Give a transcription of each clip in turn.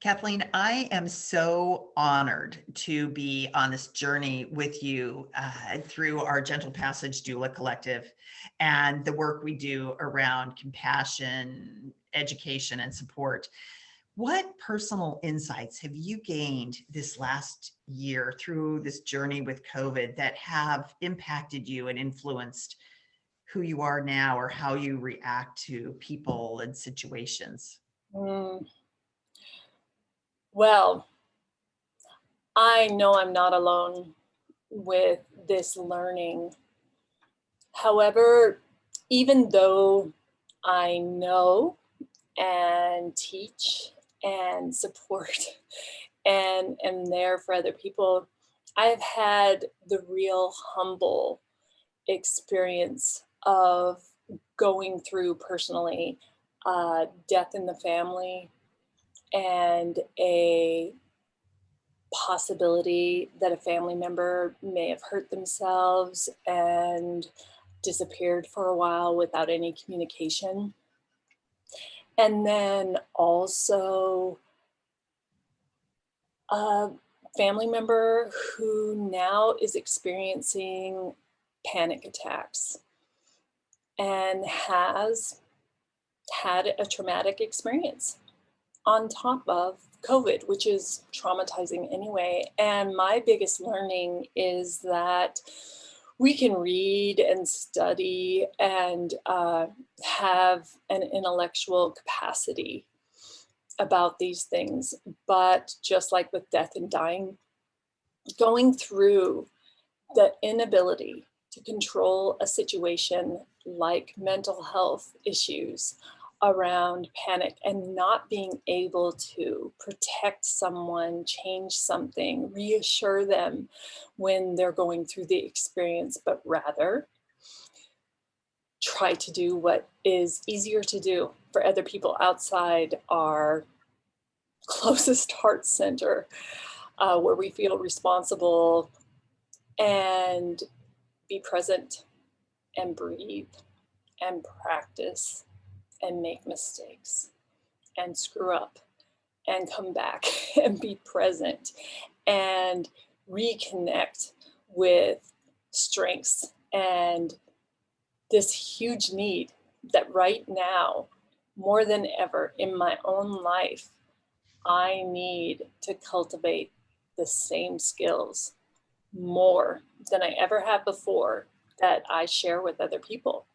Kathleen, I am so honored to be on this journey with you through our Gentle Passage Doula Collective and the work we do around compassion, education, and support. What personal insights have you gained this last year through this journey with COVID that have impacted you and influenced who you are now or how you react to people and situations? Mm, well, I know I'm not alone with this learning. However, even though I know and teach and support and am there for other people, I've had the real humble experience of going through personally death in the family and a possibility that a family member may have hurt themselves and disappeared for a while without any communication. And then also a family member who now is experiencing panic attacks and has had a traumatic experience on top of COVID, which is traumatizing anyway. And my biggest learning is that we can read and study and have an intellectual capacity about these things. But just like with death and dying, going through the inability to control a situation like mental health issues around panic and not being able to protect someone, change something, reassure them when they're going through the experience, but rather try to do what is easier to do for other people outside our closest heart center, where we feel responsible, and be present and breathe and practice and make mistakes and screw up and come back and be present and reconnect with strengths and this huge need that right now, more than ever in my own life, I need to cultivate the same skills more than I ever have before that I share with other people,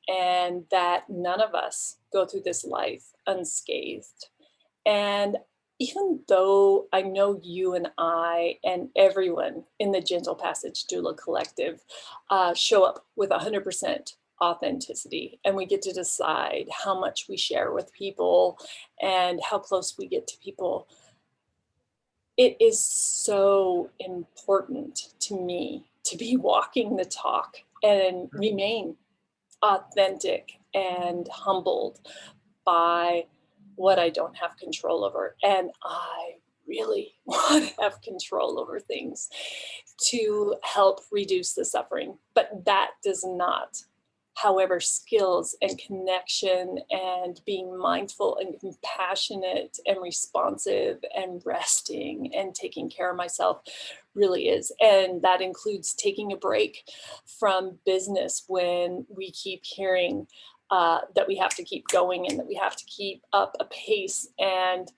and that none of us go through this life unscathed. And even though I know you and I and everyone in the Gentle Passage Doula Collective show up with 100% authenticity, and we get to decide how much we share with people and how close we get to people, it is so important to me to be walking the talk and remain authentic and humbled by what I don't have control over. And I really want to have control over things to help reduce the suffering. But that does not, however, skills and connection and being mindful and compassionate and responsive and resting and taking care of myself really is. And that includes taking a break from business when we keep hearing that we have to keep going and that we have to keep up a pace, and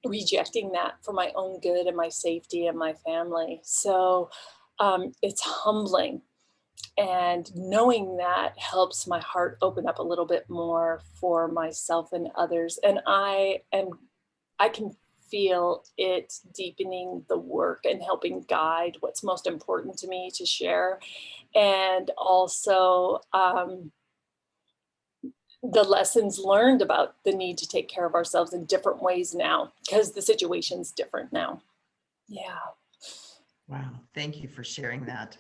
rejecting that for my own good and my safety and my family. So it's humbling. And knowing that helps my heart open up a little bit more for myself and others. And I can feel it deepening the work and helping guide what's most important to me to share. And also the lessons learned about the need to take care of ourselves in different ways now, because the situation's different now. Yeah. Wow. Thank you for sharing that.